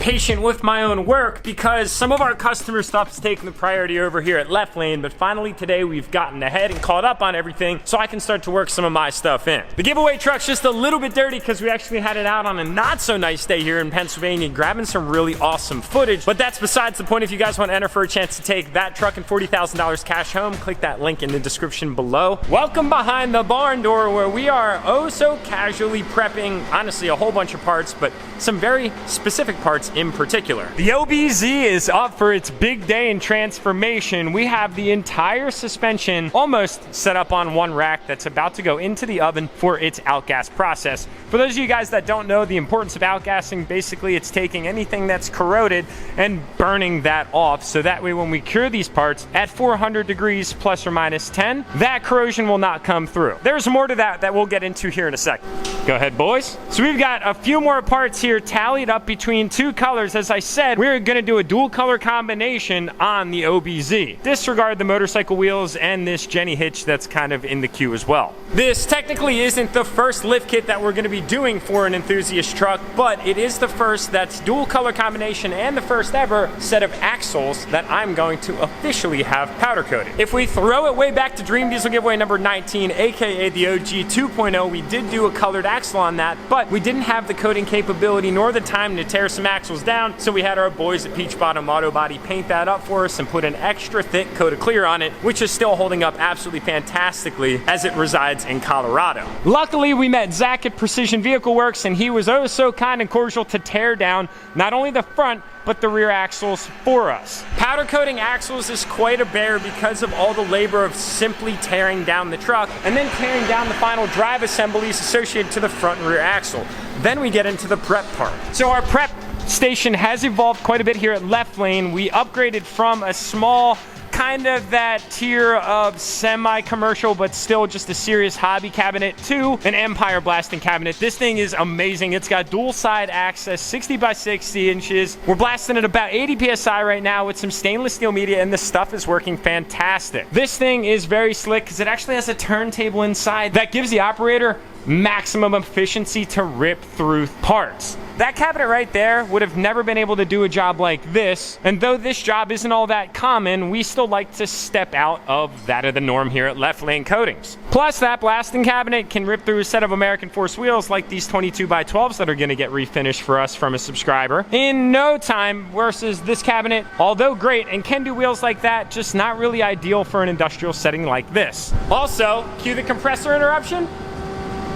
impatient with my own work because some of our customer stuff is taking the priority over here at Left Lane, but finally today we've gotten ahead and caught up on everything so I can start to work some of my stuff in. The giveaway truck's just a little bit dirty because we actually had it out on a not so nice day here in Pennsylvania, grabbing some really awesome footage, but that's besides the point. If you guys want to enter for a chance to take that truck and $40,000 cash home, click that link in the description below. Welcome behind the barn door, where we are oh so casually prepping, honestly, a whole bunch of parts, but some very specific parts in particular. The OBZ is up for its big day in transformation. We have the entire suspension almost set up on one rack that's about to go into the oven for its outgas process. For those of you guys that don't know the importance of outgassing, basically it's taking anything that's corroded and burning that off, so that way when we cure these parts at 400 degrees plus or minus 10, that corrosion will not come through. There's more to that we'll get into here in a second. Go ahead, boys. So we've got a few more parts here tallied up between two colors. As I said, we're gonna do a dual color combination on the OBZ. Disregard the motorcycle wheels and this Jenny hitch that's kind of in the queue as well. This technically isn't the first lift kit that we're gonna be doing for an enthusiast truck, but it is the first that's dual color combination and the first ever set of axles that I'm going to officially have powder coated. If we throw it way back to Dream Diesel giveaway number 19, aka the OG 2.0, we did do a colored axle on that, but we didn't have the coating capability nor the time to tear some axles down, so we had our boys at Peach Bottom Auto Body paint that up for us and put an extra thick coat of clear on it, which is still holding up absolutely fantastically as it resides in Colorado. Luckily, we met Zach at Precision Vehicle Works, and he was oh so kind and cordial to tear down not only the front but the rear axles for us. Powder coating axles is quite a bear because of all the labor of simply tearing down the truck and then tearing down the final drive assemblies associated to the front and rear axle. Then we get into the prep part. So our prep station has evolved quite a bit here at Left Lane. We upgraded from a small kind of that tier of semi-commercial but still just a serious hobby cabinet to an Empire blasting cabinet. This thing is amazing. It's got dual side access, 60 by 60 inches. We're blasting at about 80 psi right now with some stainless steel media, and the stuff is working fantastic. This thing is very slick because it actually has a turntable inside that gives the operator maximum efficiency to rip through parts. That cabinet right there would have never been able to do a job like this, and though this job isn't all that common, we still like to step out of that of the norm here at Left Lane Coatings. Plus, that blasting cabinet can rip through a set of American Force wheels like these 22 by 12s that are going to get refinished for us from a subscriber in no time, versus this cabinet, although great and can do wheels like that, just not really ideal for an industrial setting like this. Also, cue the compressor interruption.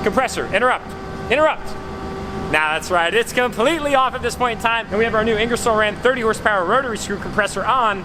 Compressor, interrupt. Nah, that's right, it's completely off at this point in time, and we have our new Ingersoll Rand 30 horsepower rotary screw compressor on,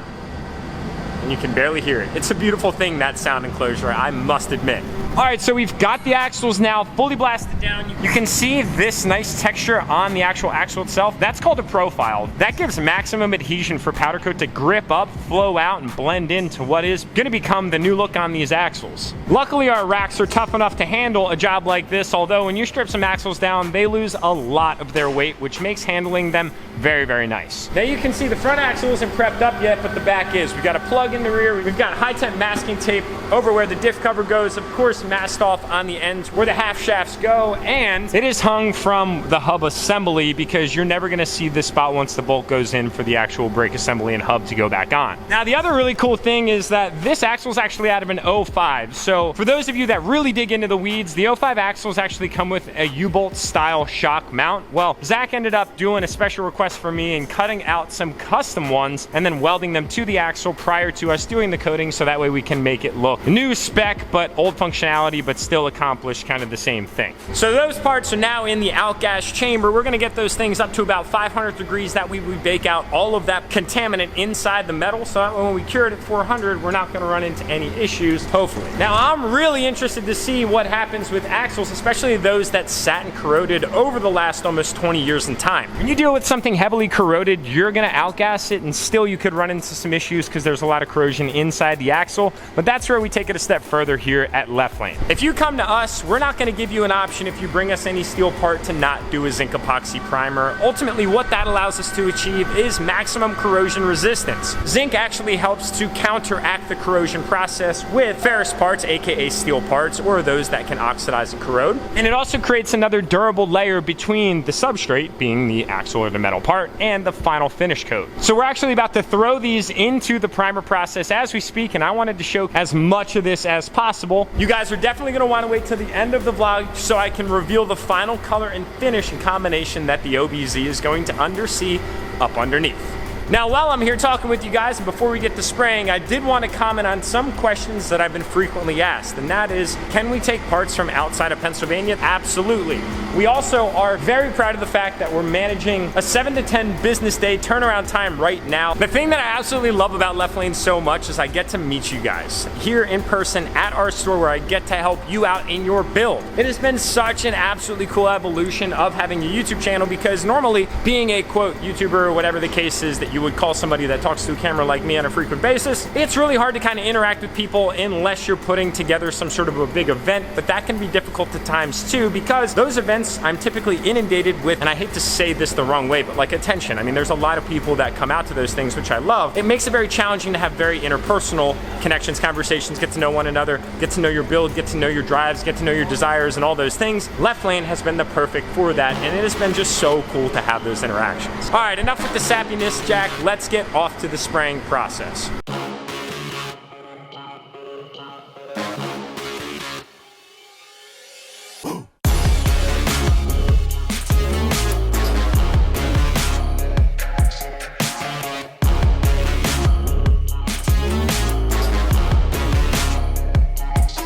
and you can barely hear it. It's a beautiful thing, that sound enclosure, I must admit. All right, so we've got the axles now fully blasted down. You can see this nice texture on the actual axle itself. That's called a profile. That gives maximum adhesion for powder coat to grip up, flow out, and blend into what is gonna become the new look on these axles. Luckily, our racks are tough enough to handle a job like this, although when you strip some axles down, they lose a lot of their weight, which makes handling them very, very nice. Now you can see the front axle isn't prepped up yet, but the back is. We've got a plug in the rear. We've got high-temp masking tape over where the diff cover goes, of course, masked off on the ends where the half shafts go, and it is hung from the hub assembly because you're never going to see this spot once the bolt goes in for the actual brake assembly and hub to go back on. Now, the other really cool thing is that this axle is actually out of an 05. So for those of you that really dig into the weeds, the 05 axles actually come with a U-bolt style shock mount. Well, Zach ended up doing a special request for me and cutting out some custom ones and then welding them to the axle prior to us doing the coating, so that way we can make it look new spec but old functionality, but still accomplish kind of the same thing. So those parts are now in the outgas chamber. We're gonna get those things up to about 500 degrees. That way we bake out all of that contaminant inside the metal, so that when we cure it at 400, we're not gonna run into any issues, hopefully. Now, I'm really interested to see what happens with axles, especially those that sat and corroded over the last almost 20 years in time. When you deal with something heavily corroded, you're gonna outgas it, and still you could run into some issues because there's a lot of corrosion inside the axle, but that's where we take it a step further here at Left Lane. If you come to us, we're not gonna give you an option if you bring us any steel part to not do a zinc epoxy primer. Ultimately, what that allows us to achieve is maximum corrosion resistance. Zinc actually helps to counteract the corrosion process with ferrous parts, aka steel parts, or those that can oxidize and corrode. And it also creates another durable layer between the substrate, being the axle or the metal part, and the final finish coat. So we're actually about to throw these into the primer process as we speak, and I wanted to show as much of this as possible. You guys are definitely gonna wanna wait till the end of the vlog so I can reveal the final color and finish and combination that the OBZ is going to undersee up underneath. Now, while I'm here talking with you guys, and before we get to spraying, I did want to comment on some questions that I've been frequently asked, and that is, can we take parts from outside of Pennsylvania? Absolutely. We also are very proud of the fact that we're managing a 7 to 10 business day turnaround time right now. The thing that I absolutely love about Left Lane so much is I get to meet you guys here in person at our store, where I get to help you out in your build. It has been such an absolutely cool evolution of having a YouTube channel, because normally being a quote YouTuber or whatever the case is that you would call somebody that talks to a camera like me on a frequent basis, it's really hard to kind of interact with people unless you're putting together some sort of a big event. But that can be difficult at times too, because those events I'm typically inundated with, and I hate to say this the wrong way, but like attention. I mean, there's a lot of people that come out to those things, which I love. It makes it very challenging to have very interpersonal connections, conversations, get to know one another, get to know your build, get to know your drives, get to know your desires, and all those things. Left Lane has been the perfect for that, and it has been just so cool to have those interactions. All right, enough with the sappiness, Jack. Let's get off to the spraying process.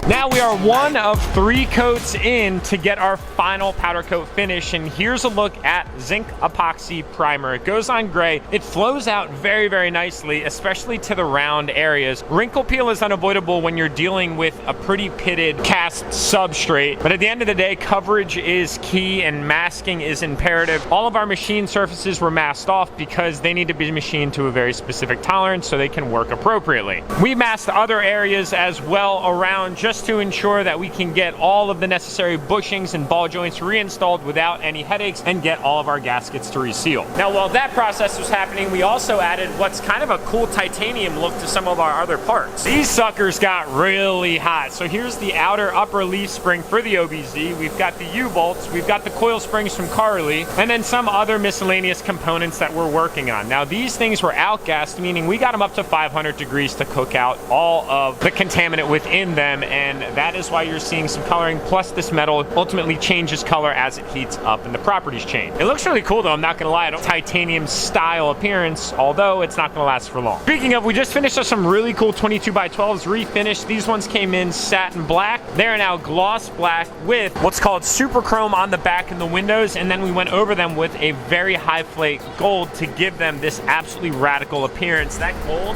Now we are one of 3 coats in to get our final powder coat finish, and here's a look at zinc epoxy primer. It goes on gray. It flows out very, very nicely, especially to the round areas. Wrinkle peel is unavoidable when you're dealing with a pretty pitted cast substrate, but at the end of the day, coverage is key and masking is imperative. All of our machine surfaces were masked off because they need to be machined to a very specific tolerance so they can work appropriately. We masked other areas as well around, just to ensure that we can get all of the necessary bushings and ball joints reinstalled without any headaches and get all of our gaskets to reseal. Now, while that process was happening, we also added what's kind of a cool titanium look to some of our other parts. These suckers got really hot. So here's the outer upper leaf spring for the OBZ. We've got the U-bolts, we've got the coil springs from Carly, and then some other miscellaneous components that we're working on. Now, these things were outgassed, meaning we got them up to 500 degrees to cook out all of the contaminant within them, and that is why you're seeing some coloring. Plus, this metal ultimately changes color as it heats up and the properties change. It looks really cool though, I'm not gonna lie. Titanium style appearance, although it's not gonna last for long. Speaking of, we just finished up some really cool 22x12s refinished. These ones came in satin black. They're now gloss black with what's called super chrome on the back and the windows, and then we went over them with a very high flake gold to give them this absolutely radical appearance. That gold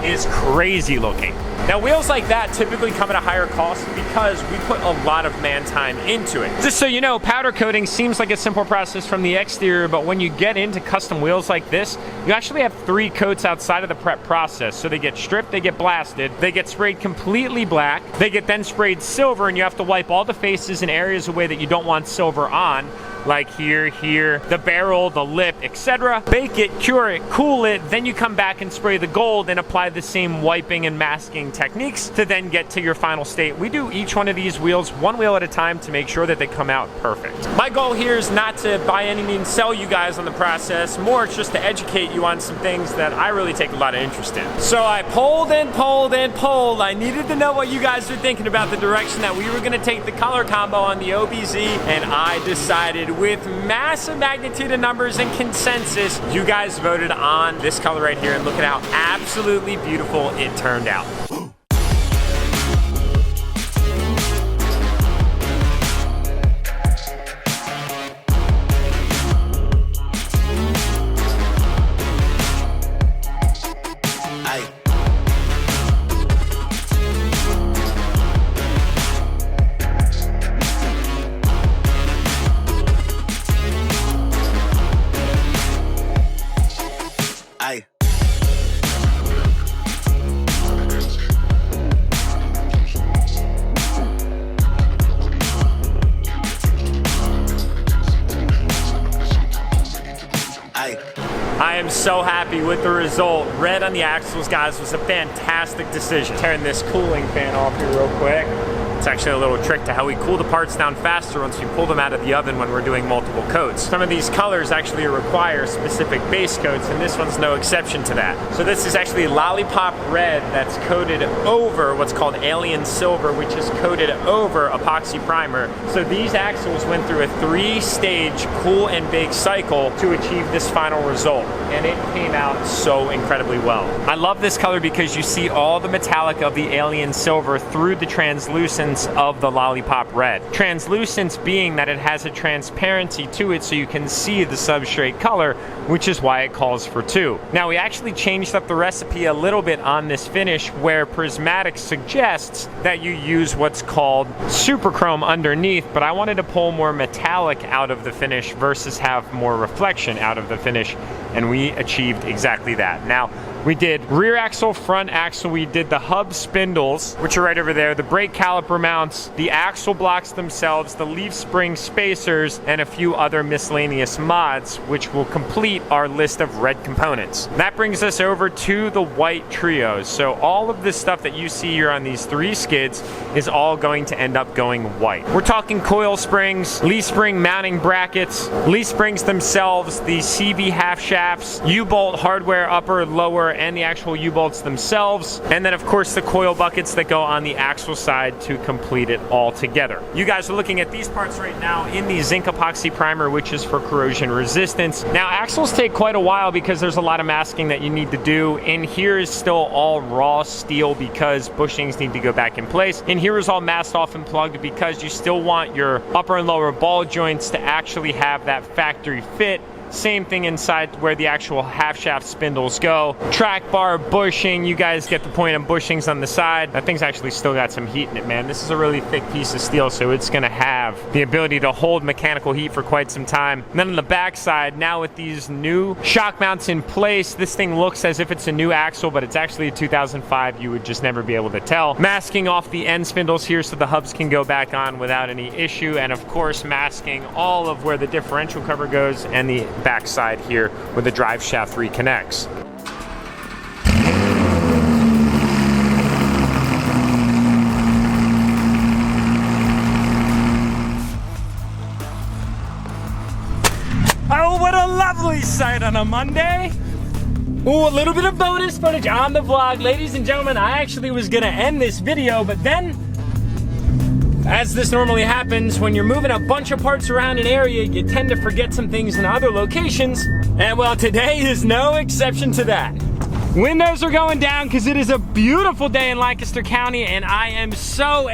is crazy looking. Now, wheels like that typically come at a higher cost because we put a lot of man time into it. Just so you know, powder coating seems like a simple process from the exterior, but when you get into custom wheels like this, you actually have 3 coats outside of the prep process. So they get stripped, they get blasted, they get sprayed completely black, they get then sprayed silver, and you have to wipe all the faces and areas away that you don't want silver on, like here, the barrel, the lip, etc. Bake it, cure it, cool it, then you come back and spray the gold and apply the same wiping and masking techniques to then get to your final state. We do each one of these wheels 1 wheel at a time to make sure that they come out perfect. My goal here is not to by any means sell you guys on the process, more it's just to educate you on some things that I really take a lot of interest in. So I polled and polled and polled. I needed to know what you guys were thinking about the direction that we were gonna take the color combo on the OBZ, and I decided with massive magnitude of numbers and consensus, you guys voted on this color right here, and look at how absolutely beautiful it turned out. so happy with the result. Red on the axles, guys, was a fantastic decision. Tearing this cooling fan off here real quick. It's actually a little trick to how we cool the parts down faster once we pull them out of the oven when we're doing multiple coats. Some of these colors actually require specific base coats, and this one's no exception to that. So this is actually Lollipop Red that's coated over what's called Alien Silver, which is coated over epoxy primer. So these axles went through a 3-stage cool and bake cycle to achieve this final result, and it came out so incredibly well. I love this color because you see all the metallic of the Alien Silver through the translucence of the Lollipop Red. Translucence being that it has a transparency to it so you can see the substrate color, which is why it calls for 2. Now we actually changed up the recipe a little bit on this finish, where Prismatic suggests that you use what's called super chrome underneath, but I wanted to pull more metallic out of the finish versus have more reflection out of the finish, and we achieved exactly that. Now, we did rear axle, front axle, we did the hub spindles, which are right over there, the brake caliper mounts, the axle blocks themselves, the leaf spring spacers, and a few other miscellaneous mods, which will complete our list of red components. That brings us over to the white trios. So all of this stuff that you see here on these 3 skids is all going to end up going white. We're talking coil springs, leaf spring mounting brackets, leaf springs themselves, the CV half shafts, U-bolt hardware upper, lower, and the actual U-bolts themselves, and then of course the coil buckets that go on the axle side to complete it all together. You guys are looking at these parts right now in the zinc epoxy primer, which is for corrosion resistance. Now axles take quite a while because there's a lot of masking that you need to do, and here is still all raw steel because bushings need to go back in place, and here is all masked off and plugged because you still want your upper and lower ball joints to actually have that factory fit. Same thing inside where the actual half shaft spindles go. Track bar, bushing, you guys get the point of bushings on the side. That thing's actually still got some heat in it, man. This is a really thick piece of steel, so it's gonna have the ability to hold mechanical heat for quite some time. And then on the back side, now with these new shock mounts in place, this thing looks as if it's a new axle, but it's actually a 2005. You would just never be able to tell. Masking off the end spindles here so the hubs can go back on without any issue, and of course masking all of where the differential cover goes and the back side here where the drive shaft reconnects. Oh, what a lovely sight on a Monday. Ooh, a little bit of bonus footage on the vlog. Ladies and gentlemen, I actually was gonna end this video, but then, as this normally happens, when you're moving a bunch of parts around an area, you tend to forget some things in other locations. And well, today is no exception to that. Windows are going down because it is a beautiful day in Lancaster County, and I am so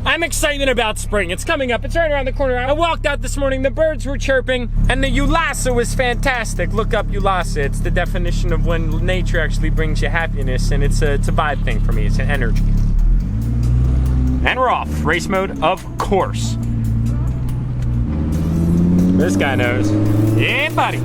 I'm excited about spring. It's coming up. It's right around the corner. I walked out this morning, the birds were chirping, and the Ulasa was fantastic. Look up Ulasa. It's the definition of when nature actually brings you happiness, and it's a vibe thing for me. It's an energy. And we're off. Race mode, of course. This guy knows. Yeah, buddy.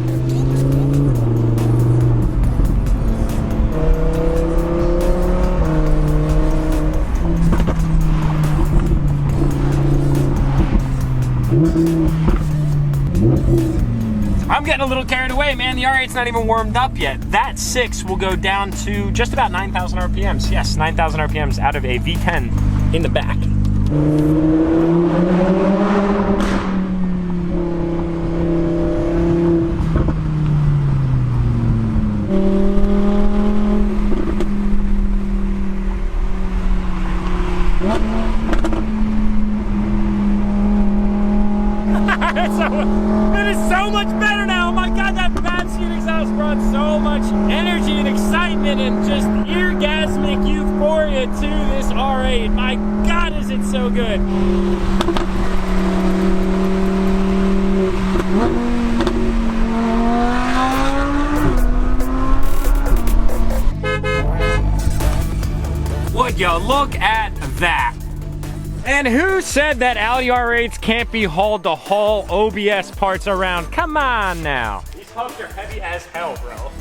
I'm getting a little carried away, man. The R8's not even warmed up yet. That 6 will go down to just about 9,000 RPMs. Yes, 9,000 RPMs out of a V10 in the back. It is so much better now. Oh my God, that bad seat exhaust brought so much energy and excitement and just orgasmic euphoria to this R8. My God, is it so good. Would you look at that? And who said that Audi R8s can't be hauled to haul OBS parts around? Come on now. These hubs are heavy as hell, bro.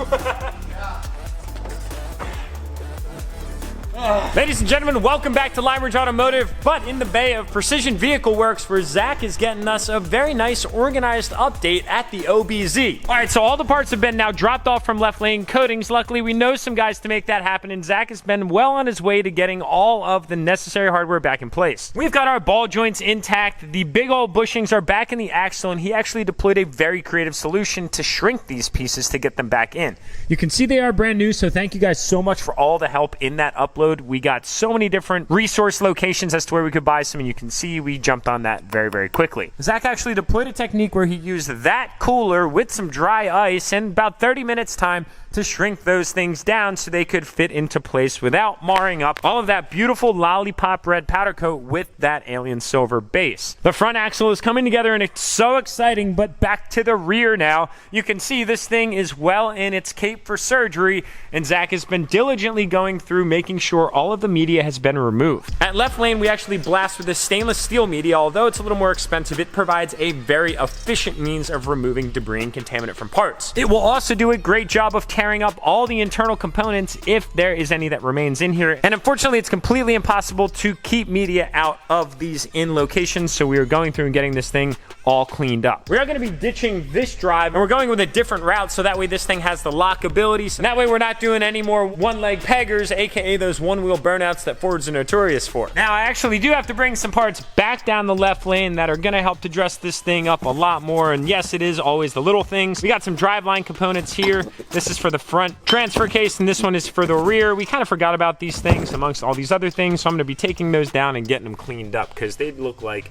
Ladies and gentlemen, welcome back to Lime Ridge Automotive, but in the bay of Precision Vehicle Works, where Zach is getting us a very nice organized update at the OBZ. All right, so all the parts have been now dropped off from Left Lane Coatings. Luckily, we know some guys to make that happen, and Zach has been well on his way to getting all of the necessary hardware back in place. We've got our ball joints intact. The big old bushings are back in the axle, and he actually deployed a very creative solution to shrink these pieces to get them back in. You can see they are brand new, so thank you guys so much for all the help in that upload. We got so many different resource locations as to where we could buy some, and you can see we jumped on that very, very quickly. Zach actually deployed a technique where he used that cooler with some dry ice in about 30 minutes time to shrink those things down so they could fit into place without marring up all of that beautiful lollipop red powder coat with that alien silver base. The front axle is coming together and it's so exciting, but back to the rear now. You can see this thing is well in its cape for surgery, and Zach has been diligently going through making sure all of the media has been removed. At Left Lane, we actually blast with this stainless steel media. Although it's a little more expensive, it provides a very efficient means of removing debris and contaminant from parts. It will also do a great job of tearing up all the internal components if there is any that remains in here. And unfortunately, it's completely impossible to keep media out of these in locations, so we are going through and getting this thing all cleaned up. We are going to be ditching this drive, and we're going with a different route so that way this thing has the lock abilities, and that way we're not doing any more one-leg peggers, aka those one-wheel burnouts that Fords are notorious for. Now, I actually do have to bring some parts back down the left lane that are going to help to dress this thing up a lot more, and yes, it is always the little things. We got some driveline components here. This is for the front transfer case, and this one is for the rear. We kind of forgot about these things amongst all these other things, so I'm going to be taking those down and getting them cleaned up because they look like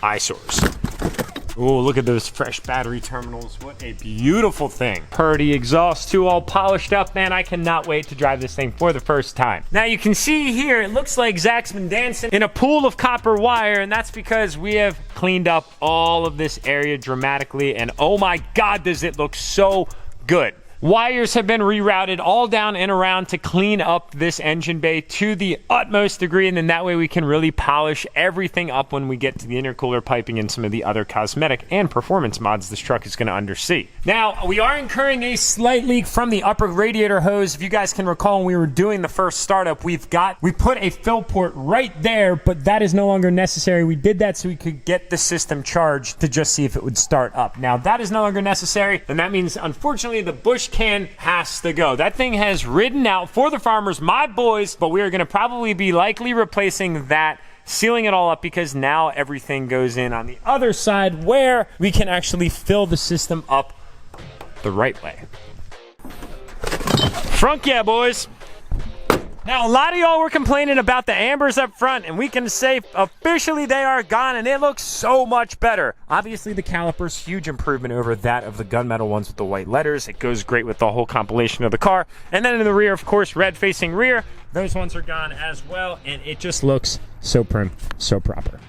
eyesores. Oh, look at those fresh battery terminals. What a beautiful thing. Purdy exhaust too, all polished up. Man, I cannot wait to drive this thing for the first time. Now you can see here, it looks like Zach's been dancing in a pool of copper wire, and that's because we have cleaned up all of this area dramatically, and oh my God, does it look so good. Wires have been rerouted all down and around to clean up this engine bay to the utmost degree, and then that way we can really polish everything up when we get to the intercooler piping and some of the other cosmetic and performance mods this truck is going to undersee. Now, we are incurring a slight leak from the upper radiator hose. If you guys can recall when we were doing the first startup, we put a fill port right there, but that is no longer necessary. We did that so we could get the system charged to just see if it would start up. Now, that is no longer necessary, and that means, unfortunately, the bush can has to go. That thing has ridden out for the farmers, my boys, but we are going to probably be likely replacing that, sealing it all up, because now everything goes in on the other side where we can actually fill the system up the right way. Front, yeah, boys. Now, a lot of y'all were complaining about the ambers up front, and we can say officially they are gone, and it looks so much better. Obviously, the calipers, huge improvement over that of the gunmetal ones with the white letters. It goes great with the whole compilation of the car. And then in the rear, of course, red facing rear. Those ones are gone as well, and it just looks so prim, so proper.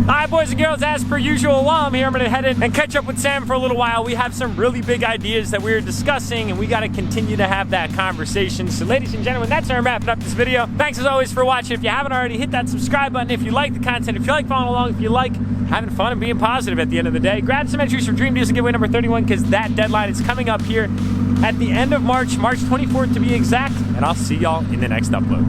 Hi, boys and girls, as per usual, while I'm here, I'm going to head in and catch up with Sam for a little while. We have some really big ideas that we're discussing, and we got to continue to have that conversation. So, ladies and gentlemen, that's our wrapping up this video. Thanks as always for watching. If you haven't already, hit that subscribe button. If you like the content, if you like following along, if you like having fun and being positive at the end of the day, grab some entries for Dream Deals and giveaway number 31, because that deadline is coming up here at the end of March, March 24th to be exact, and I'll see y'all in the next upload.